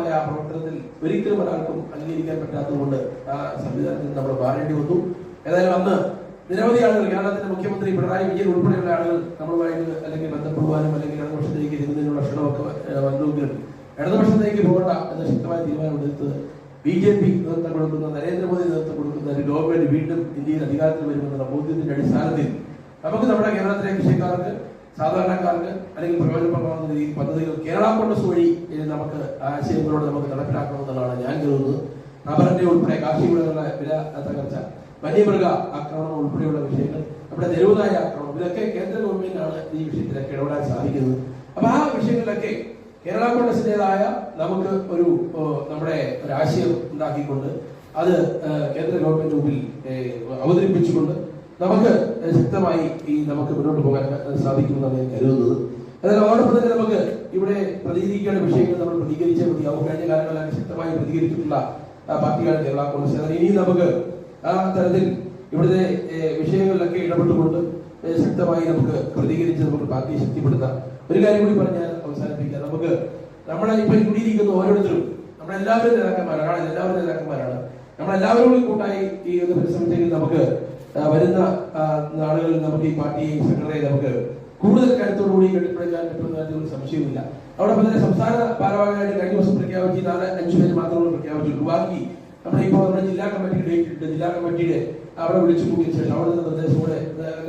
നിഷ്കളങ്കമായ ആ പ്രവർത്തനത്തിൽ ഒരിക്കലും ഒരാൾക്കും അംഗീകരിക്കാൻ പറ്റാത്തതുകൊണ്ട് ആ സംവിധാനത്തിൽ നമ്മൾ മാറേണ്ടി വന്നു. ഏതായാലും അന്ന് നിരവധി ആളുകൾ, കേരളത്തിന്റെ മുഖ്യമന്ത്രി പിണറായി വിജയൻ ഉൾപ്പെടെയുള്ള ആളുകൾ നമ്മളുമായിട്ട് അല്ലെങ്കിൽ ബന്ധപ്പെടുവാനും അല്ലെങ്കിൽ ഇടതുപക്ഷത്തേക്ക് ഇരുന്നതിനുള്ള ക്ഷണമൊക്കെ വന്നുവെങ്കിലും ഇടതുപക്ഷത്തേക്ക് പോകണ്ട എന്ന ശക്തമായ തീരുമാനമെടുത്തത് BJP നേതൃത്വം കൊടുക്കുന്ന, നരേന്ദ്രമോദി നേതൃത്വം കൊടുക്കുന്ന ഒരു ഗവൺമെന്റ് വീണ്ടും ഇന്ത്യയിൽ അധികാരത്തിൽ വരുമെന്നുള്ള ബോധ്യത്തിന്റെ അടിസ്ഥാനത്തിൽ നമുക്ക് നമ്മുടെ കേരളത്തിലെ കൃഷിക്കാർക്ക്, സാധാരണക്കാർക്ക് അല്ലെങ്കിൽ പ്രയോജനപ്രദമാകുന്ന രീതിയിൽ പദ്ധതികൾ കേരള കോൺഗ്രസ് വഴി നമുക്ക് ആശയങ്ങളോട് നമുക്ക് നടപ്പിലാക്കണമെന്നുള്ളതാണ് ഞാൻ കരുതുന്നത്. റബ്ബറിന്റെ ഉൾപ്പെടെ കാർഷിക വിളകളുടെ വില തകർച്ച, വന്യമൃഗ ആക്രമണം ഉൾപ്പെടെയുള്ള വിഷയങ്ങൾ, നമ്മുടെ തെരുവുനായ ആക്രമണം, ഇതൊക്കെ കേന്ദ്ര ഗവൺമെന്റിനാണ് ഈ വിഷയത്തിലൊക്കെ ഇടപെടാൻ സാധിക്കുന്നത്. അപ്പൊ ആ വിഷയങ്ങളിലൊക്കെ കേരള കോൺഗ്രസിന്റേതായ നമുക്ക് നമ്മുടെ ഒരു ആശയം ഉണ്ടാക്കിക്കൊണ്ട് അത് കേന്ദ്ര ഗവൺമെന്റ് മുമ്പിൽ അവതരിപ്പിച്ചുകൊണ്ട് നമുക്ക് ശക്തമായി നമുക്ക് മുന്നോട്ട് പോകാൻ സാധിക്കുമെന്നാണ് ഞാൻ കരുതുന്നത്. എന്നാൽ അതോടൊപ്പം തന്നെ നമുക്ക് ഇവിടെ പ്രതികരിക്കേണ്ട വിഷയങ്ങൾ നമ്മൾ പ്രതികരിച്ചേ മതിയാവും. കഴിഞ്ഞ കാലങ്ങളിൽ ശക്തമായി പ്രതികരിച്ചിട്ടുള്ള പാർട്ടിയാണ് കേരള കോൺഗ്രസ്. എന്നാൽ ഇനി നമുക്ക് ആ തരത്തിൽ ഇവിടുത്തെ വിഷയങ്ങളിലൊക്കെ ഇടപെട്ടുകൊണ്ട് ശക്തമായി നമുക്ക് പ്രതികരിച്ച് നമുക്ക് പാർട്ടിയെ ശക്തിപ്പെടുത്താം. ഒരു കാര്യം കൂടി പറഞ്ഞാൽ അവസാനിപ്പിക്കാം. നമുക്ക് നമ്മളെ ഇപ്പൊ കൂടിയിരിക്കുന്ന ഓരോരുത്തരും നമ്മളെല്ലാവരും നേതാക്കന്മാരാണ്. നമ്മളെല്ലാവരും കൂടി കൂട്ടായി ഈ ഒരു പരിശ്രമിച്ചെങ്കിൽ നമുക്ക് വരുന്ന നാളുകളിൽ നമുക്ക് ഈ പാർട്ടിയെയും സംഘടനയെ നമുക്ക് കൂടുതൽ കരുത്തോടുകൂടി കെട്ടിപ്പടുക്കാൻ പറ്റുന്ന ഒരു സംശയമില്ല. അതോടൊപ്പം തന്നെ സംസ്ഥാന ഭാരവാഹികളായിട്ട് കഴിഞ്ഞ ദിവസം പ്രഖ്യാപിച്ച് 4-5 പേര് മാത്രമേ പ്രഖ്യാപിച്ചിട്ടുള്ളൂ. ബാക്കി നമ്മളിപ്പോൾ നമ്മുടെ ജില്ലാ കമ്മിറ്റിക്ക് ഡേറ്റ് ഇട്ട് ജില്ലാ കമ്മിറ്റിയുടെ അവിടെ വിളിച്ചു കൂടിയ ശേഷം അവിടെ നിന്ന് നിർദ്ദേശം കൂടെ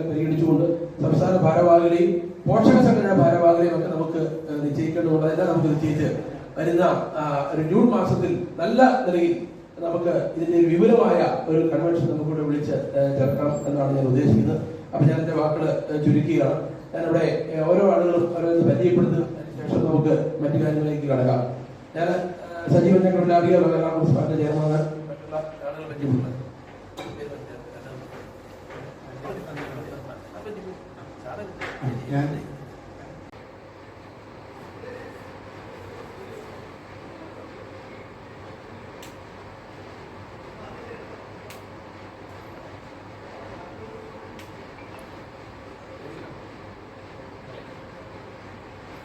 പരിഗണിച്ചുകൊണ്ട് സംസ്ഥാന ഭാരവാഹികളെയും പോഷക സംഘടനാ ഭാരവാഹികളെയും ഒക്കെ നമുക്ക് നിശ്ചയിക്കേണ്ടതുണ്ട്. അതെല്ലാം നമുക്ക് നിശ്ചയിച്ച് വരുന്ന ഒരു ജൂൺ മാസത്തിൽ നല്ല നിലയിൽ നമുക്ക് ഇതിന്റെ ഒരു വിപുലമായ ഒരു കൺവെൻഷൻ നമുക്കിവിടെ വിളിച്ച് ചേർക്കണം എന്നാണ് ഞാൻ ഉദ്ദേശിക്കുന്നത്. അപ്പൊ ഞാൻ എന്റെ വാക്കുകൾ ചുരുക്കുകയാണ്. ഞാനിവിടെ ഓരോ ആളുകളും അവരെ പരിചയപ്പെടുത്തുന്നതിന് ശേഷം നമുക്ക് മറ്റു കാര്യങ്ങളിലേക്ക് കടക്കാം. ഞാൻ സജീവൻ ചക്രവർത്തി കേരള കോൺഗ്രസ് പാർട്ടി ചെയർമാനാണ്. മറ്റുള്ള ആളുകൾ പരിചയപ്പെടുന്നത് ഞാൻ